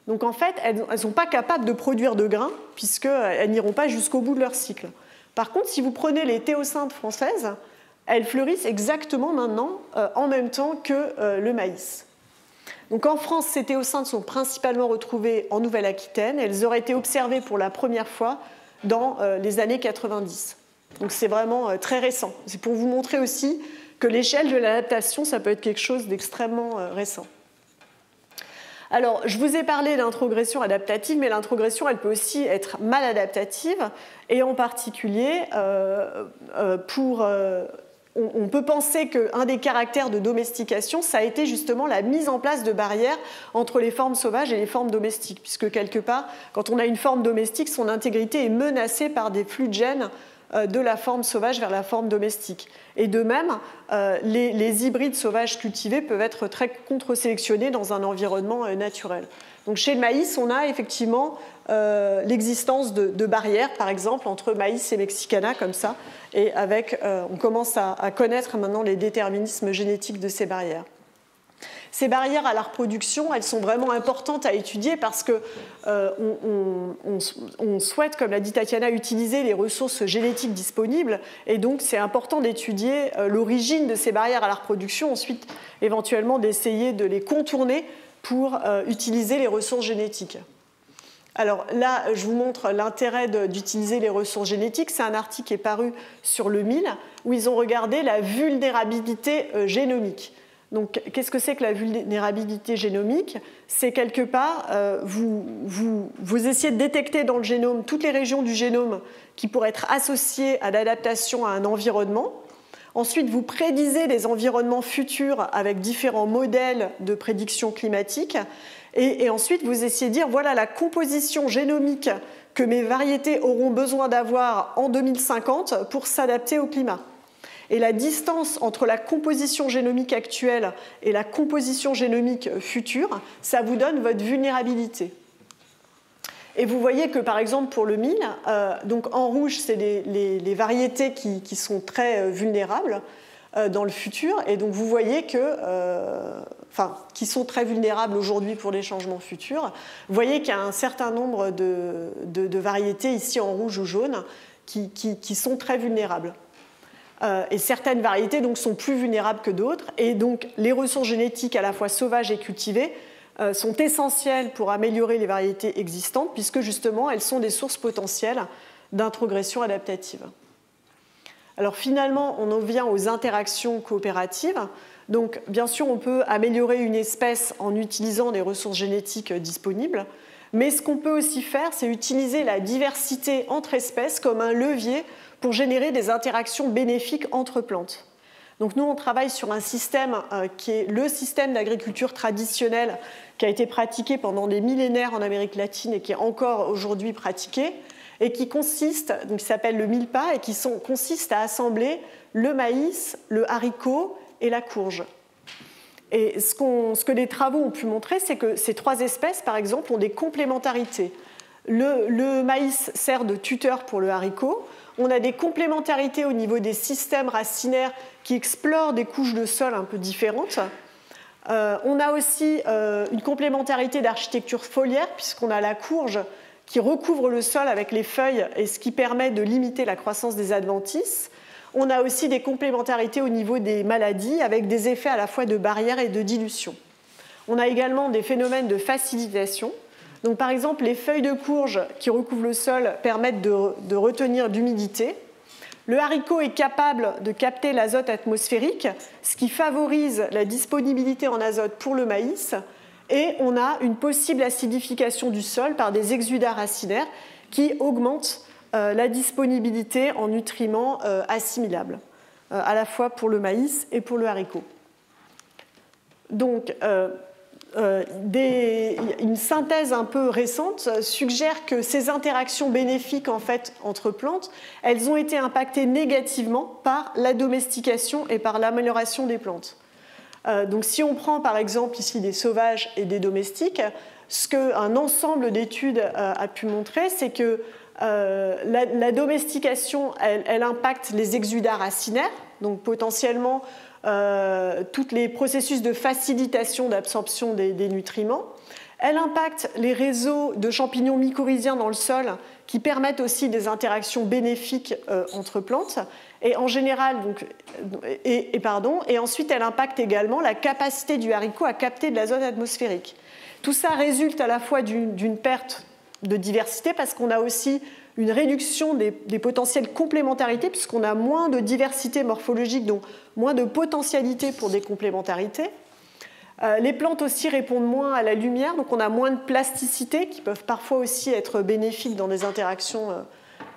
Donc en fait, elles ne sont pas capables de produire de grains, puisqu'elles n'iront pas jusqu'au bout de leur cycle. Par contre, si vous prenez les théocinthes françaises, elles fleurissent exactement maintenant, en même temps que le maïs. Donc en France, ces théocinthes sont principalement retrouvés en Nouvelle-Aquitaine. Elles auraient été observées pour la première fois dans les années 90. Donc c'est vraiment très récent. C'est pour vous montrer aussi que l'échelle de l'adaptation, ça peut être quelque chose d'extrêmement récent. Alors, je vous ai parlé d'introgression adaptative, mais l'introgression, elle peut aussi être maladaptative, et en particulier, on peut penser qu'un des caractères de domestication, ça a été justement la mise en place de barrières entre les formes sauvages et les formes domestiques, puisque quelque part, quand on a une forme domestique, son intégrité est menacée par des flux de gènes de la forme sauvage vers la forme domestique. Et de même, les hybrides sauvages cultivés peuvent être très contre-sélectionnés dans un environnement naturel. Donc chez le maïs, on a effectivement l'existence de barrières, par exemple, entre maïs et mexicana, comme ça, et on commence à connaître maintenant les déterminismes génétiques de ces barrières. Ces barrières à la reproduction, elles sont vraiment importantes à étudier parce qu'on souhaite, comme l'a dit Tatiana, utiliser les ressources génétiques disponibles, et donc c'est important d'étudier l'origine de ces barrières à la reproduction, ensuite éventuellement d'essayer de les contourner pour utiliser les ressources génétiques. Alors là, je vous montre l'intérêt d'utiliser les ressources génétiques. C'est un article qui est paru sur le MIL, où ils ont regardé la vulnérabilité génomique. Donc, qu'est-ce que c'est que la vulnérabilité génomique? C'est quelque part, vous essayez de détecter dans le génome toutes les régions du génome qui pourraient être associées à l'adaptation à un environnement. Ensuite, vous prédisez les environnements futurs avec différents modèles de prédiction climatique. Et ensuite, vous essayez de dire, voilà la composition génomique que mes variétés auront besoin d'avoir en 2050 pour s'adapter au climat. Et la distance entre la composition génomique actuelle et la composition génomique future, ça vous donne votre vulnérabilité. Et vous voyez que, par exemple, pour le mil, donc en rouge, c'est les variétés qui sont très vulnérables dans le futur. Et donc, vous voyez qui sont très vulnérables aujourd'hui pour les changements futurs. Vous voyez qu'il y a un certain nombre de variétés, ici en rouge ou jaune, qui sont très vulnérables. Et certaines variétés donc, sont plus vulnérables que d'autres. Et donc, les ressources génétiques, à la fois sauvages et cultivées, sont essentielles pour améliorer les variétés existantes, puisque justement, elles sont des sources potentielles d'introgression adaptative. Alors finalement, on en vient aux interactions coopératives. Donc, bien sûr, on peut améliorer une espèce en utilisant des ressources génétiques disponibles, mais ce qu'on peut aussi faire, c'est utiliser la diversité entre espèces comme un levier pour générer des interactions bénéfiques entre plantes. Donc nous, on travaille sur un système qui est le système d'agriculture traditionnelle qui a été pratiqué pendant des millénaires en Amérique latine et qui est encore aujourd'hui pratiqué. et qui s'appelle le mille-pas, et qui consiste à assembler le maïs, le haricot et la courge. Et ce que les travaux ont pu montrer, c'est que ces 3 espèces, par exemple, ont des complémentarités. Le maïs sert de tuteur pour le haricot. On a des complémentarités au niveau des systèmes racinaires qui explorent des couches de sol un peu différentes. On a aussi une complémentarité d'architecture foliaire, puisqu'on a la courge qui recouvre le sol avec les feuilles, et ce qui permet de limiter la croissance des adventices. On a aussi des complémentarités au niveau des maladies, avec des effets à la fois de barrière et de dilution. On a également des phénomènes de facilitation. Donc, par exemple, les feuilles de courge qui recouvrent le sol permettent de retenir l'humidité. Le haricot est capable de capter l'azote atmosphérique, ce qui favorise la disponibilité en azote pour le maïs. Et on a une possible acidification du sol par des exudats racinaires qui augmentent la disponibilité en nutriments assimilables, à la fois pour le maïs et pour le haricot. Donc, une synthèse un peu récente suggère que ces interactions bénéfiques en fait, entre plantes, elles ont été impactées négativement par la domestication et par l'amélioration des plantes. Donc, si on prend par exemple ici des sauvages et des domestiques, ce qu'un ensemble d'études a pu montrer, c'est que la domestication, elle impacte les exudats racinaires, donc potentiellement tous les processus de facilitation d'absorption des nutriments. Elle impacte les réseaux de champignons mycorhiziens dans le sol qui permettent aussi des interactions bénéfiques entre plantes. Et en général, et ensuite elle impacte également la capacité du haricot à capter de l'azote atmosphérique. Tout ça résulte à la fois d'une perte de diversité parce qu'on a aussi une réduction des potentielles complémentarités puisqu'on a moins de diversité morphologique, donc moins de potentialité pour des complémentarités. Les plantes aussi répondent moins à la lumière, donc on a moins de plasticité qui peuvent parfois aussi être bénéfiques dans des interactions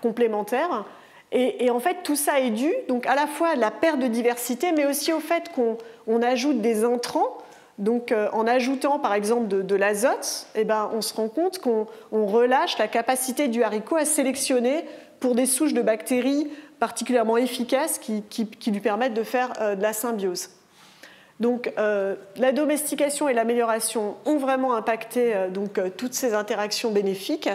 complémentaires. Et en fait, tout ça est dû donc à la fois à la perte de diversité, mais aussi au fait qu'on ajoute des intrants. Donc, en ajoutant par exemple de l'azote, eh ben, on se rend compte qu'on relâche la capacité du haricot à sélectionner pour des souches de bactéries particulièrement efficaces qui lui permettent de faire de la symbiose. Donc, la domestication et l'amélioration ont vraiment impacté toutes ces interactions bénéfiques.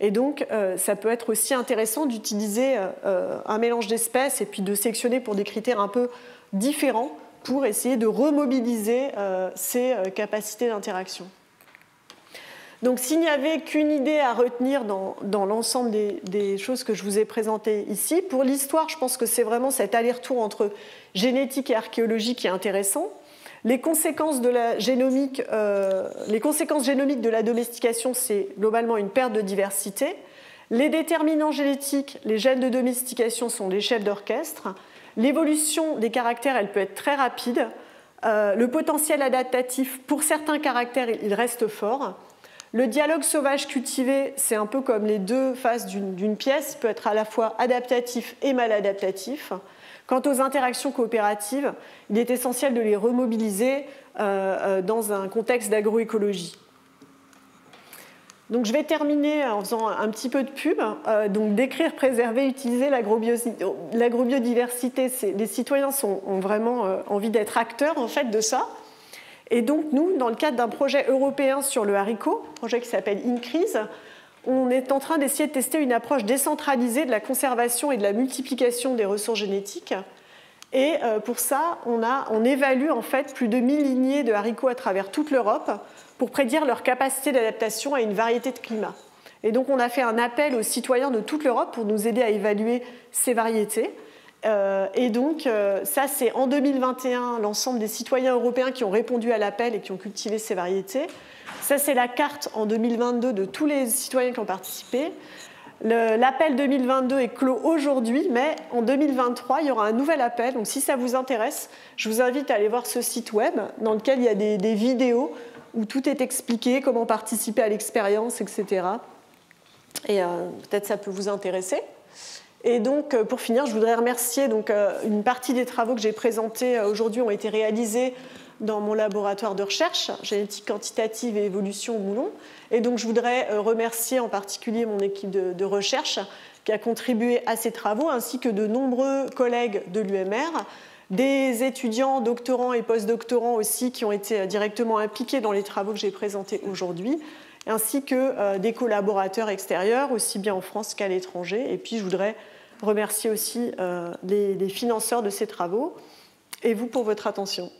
Et donc, ça peut être aussi intéressant d'utiliser un mélange d'espèces et puis de sélectionner pour des critères un peu différents pour essayer de remobiliser ces capacités d'interaction. Donc, s'il n'y avait qu'une idée à retenir dans l'ensemble des choses que je vous ai présentées ici, pour l'histoire, je pense que c'est vraiment cet aller-retour entre génétique et archéologie qui est intéressant. Les conséquences génomiques de la domestication, c'est globalement une perte de diversité. Les déterminants génétiques, les gènes de domestication sont des chefs d'orchestre. L'évolution des caractères, elle peut être très rapide. Le potentiel adaptatif, pour certains caractères, il reste fort. Le dialogue sauvage-cultivé, c'est un peu comme les deux faces d'une pièce, il peut être à la fois adaptatif et maladaptatif. Quant aux interactions coopératives, il est essentiel de les remobiliser dans un contexte d'agroécologie. Donc, je vais terminer en faisant un petit peu de pub. Donc, décrire, préserver, utiliser l'agrobiodiversité. Les citoyens ont vraiment envie d'être acteurs en fait, de ça. Et donc, nous, dans le cadre d'un projet européen sur le haricot, un projet qui s'appelle INCREASE, on est en train d'essayer de tester une approche décentralisée de la conservation et de la multiplication des ressources génétiques. Et pour ça, on évalue en fait plus de 1000 lignées de haricots à travers toute l'Europe pour prédire leur capacité d'adaptation à une variété de climats. Et donc, on a fait un appel aux citoyens de toute l'Europe pour nous aider à évaluer ces variétés. Et donc, ça, c'est en 2021, l'ensemble des citoyens européens qui ont répondu à l'appel et qui ont cultivé ces variétés. Ça, c'est la carte en 2022 de tous les citoyens qui ont participé. L'appel 2022 est clos aujourd'hui, mais en 2023, il y aura un nouvel appel. Donc, si ça vous intéresse, je vous invite à aller voir ce site web dans lequel il y a des vidéos où tout est expliqué, comment participer à l'expérience, etc. Et peut-être ça peut vous intéresser. Et donc, pour finir, je voudrais remercier une partie des travaux que j'ai présentés aujourd'hui ont été réalisés dans mon laboratoire de recherche, génétique quantitative et évolution au Moulon. Et donc je voudrais remercier en particulier mon équipe de recherche qui a contribué à ces travaux, ainsi que de nombreux collègues de l'UMR, des étudiants, doctorants et postdoctorants aussi qui ont été directement impliqués dans les travaux que j'ai présentés aujourd'hui, ainsi que des collaborateurs extérieurs, aussi bien en France qu'à l'étranger. Et puis je voudrais remercier aussi les financeurs de ces travaux et vous pour votre attention.